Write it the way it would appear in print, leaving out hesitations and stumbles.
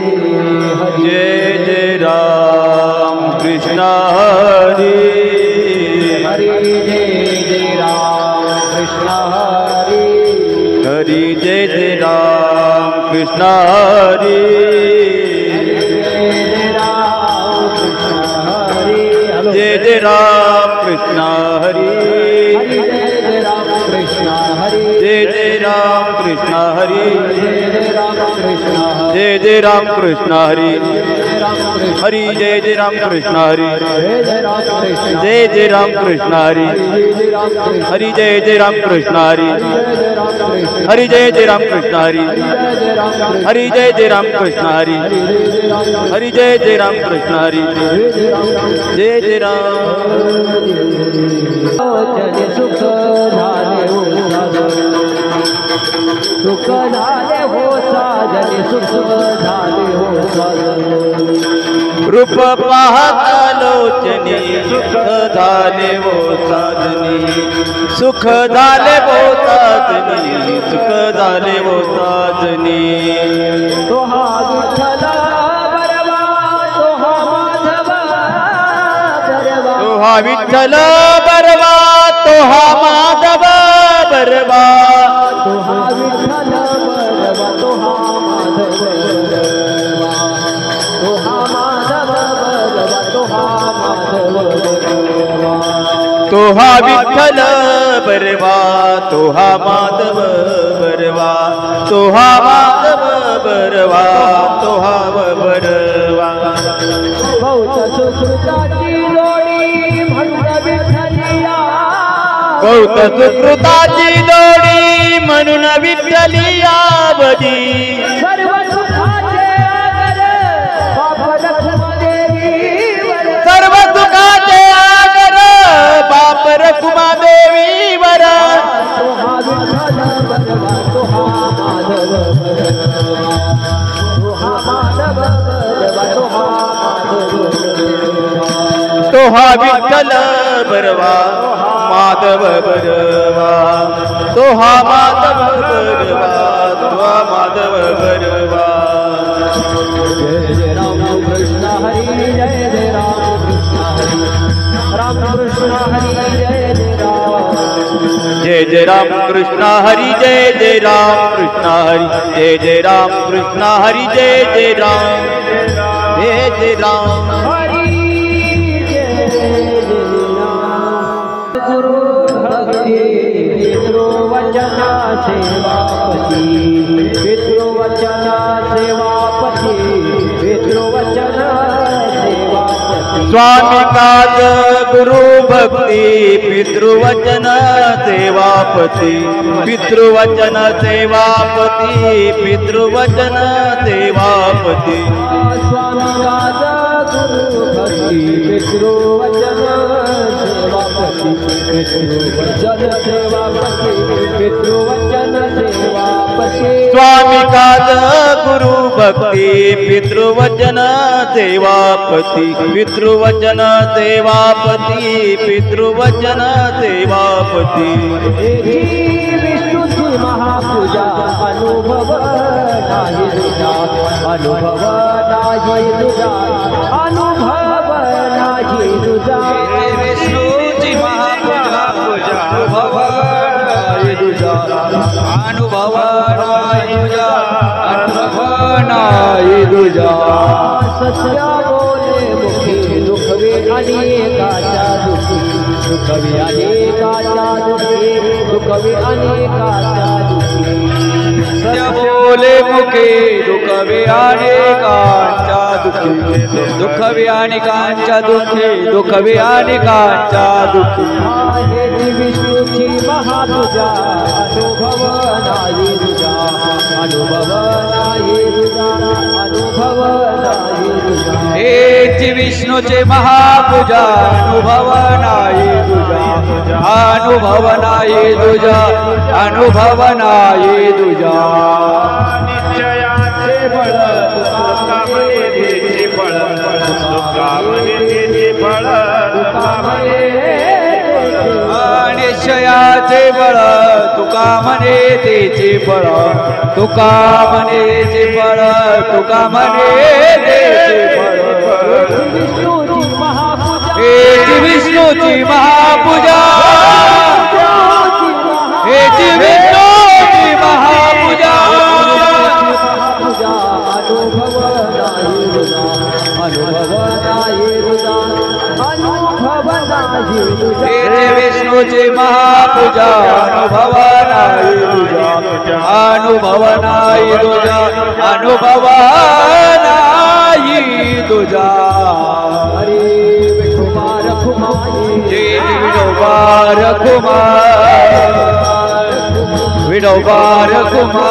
जय जय राम कृष्ण हरी हरि जय जय राम कृष्ण हरि हरि जय जय राम कृष्ण हरि जय जय राम कृष्ण हरि जय जय राम कृष्ण हरि जय जय राम कृष्ण हरि हरि जय जय राम कृष्ण हरि जय जय राम कृष्ण हरि हरि जय जय राम कृष्ण हरि हरि जय जय राम कृष्ण हरि हरि जय जय राम कृष्ण हरि हरि जय जय राम कृष्ण हरि जय जय राम सुख झाले हो सुख झाले हो साजने सुख झाले हो साजने रूप पाहता लोचनी सुख झाले हो साजनी सुख झाले हो साजनी सुख झाले हो साजनी तो हा विठ्ठल बरवा तो हा माधव बरवा तो हा विठ्ठल बरवा तो हा माधव बरवा तो हा विठ्ठल बरवा तो हा माधव बरवा तो हा माधव बरवा तो हा माधव बरवा तो हा विठ्ठल बरवा तो हा माधव बरवा तो हा माधव बरवा तो हा बरवा बहुत सुकृताची जोडी म्हणून विठ्ठलिया बहुत सुकृताची जोडी म्हणून विठ्ठलिया बदी सर्व सुखाचे आगर बाप रखुमादेवीवर सर्व सुखाचे आगर बाप रखुमादेवीवर तो हा विठ्ठल बरवा तो हा माधव बरवा तो हा माधव बरवा तो हा माधव बरवा तो हा विठ्ठल बरवा माधव बरवा तो हा माधव बरवा तो हा माधव बरवा जय जय राम कृष्ण हरी जय जय राम कृष्ण हरी राम कृष्ण हरी जय जय राम जय जय राम कृष्ण हरि जय जय राम कृष्ण हरि जय जय राम कृष्ण हरि जय जय राम जय जय राम हरी जय जय राम गुरु भक्ति पितृवचन सेवापति पितृवचन सेवापति पितृवचन सेवापति स्वामी काज गुरु भक्ति पितृवचन सेवापति पितृवचन सेवापति पितृवचन सेवापति स्वामी राजा गुरु भक्ति पितृवचन सेवापति पितृवचन सेवापति पितृवचन सेवापति स्वामी काज गुरु भक्ति पितृवचन सेवापति पितृवचन सेवापति पितृवचन सेवापति विष्णुची महापूजा अनुभव नाही तुझा अनुभव नाही तुझा अनुभव नाही तुझा विष्णूची महापूजा अनुभव नाही तुझा अनुभव नाही तुझा अनुभव नाही तुझा सत्य बोले मुखी दुखवे अनेकाच्या दुखी दुखवे अनेकाच्या दुखी दुखवे अनेकाच्या दुखी सत्य बोले मुखे दुखवे अनेकांच्या दुखी दुखवे अनेकांच्या दुखी दुखवे अनेकांच्या दुखी आहे विष्णूची महापूजा अनुभव नाही तुझा अनुभव नाही तुझा अनुभव नाही तुझा हेची विष्णूचे महापूजा अनुभव नाही तुझा अनुभव नाही तुझा अनुभव नाही तुझा निश्चयाचे बळ दुःखामध्ये देते फळ दुःखामध्ये देते फळ निश्चयाचे बळ तुका म्हणे तेचे फळ तुका म्हणे ते फळ तुका म्हणे तेचे फळ विष्णूची महापूजा हेची विष्णूची महापूजा हेची विष्णूची महापूजा अनुभव नाही तुझा अनुभव नाही तुझा विठोबा रखुमाई विठोबा रखुमाई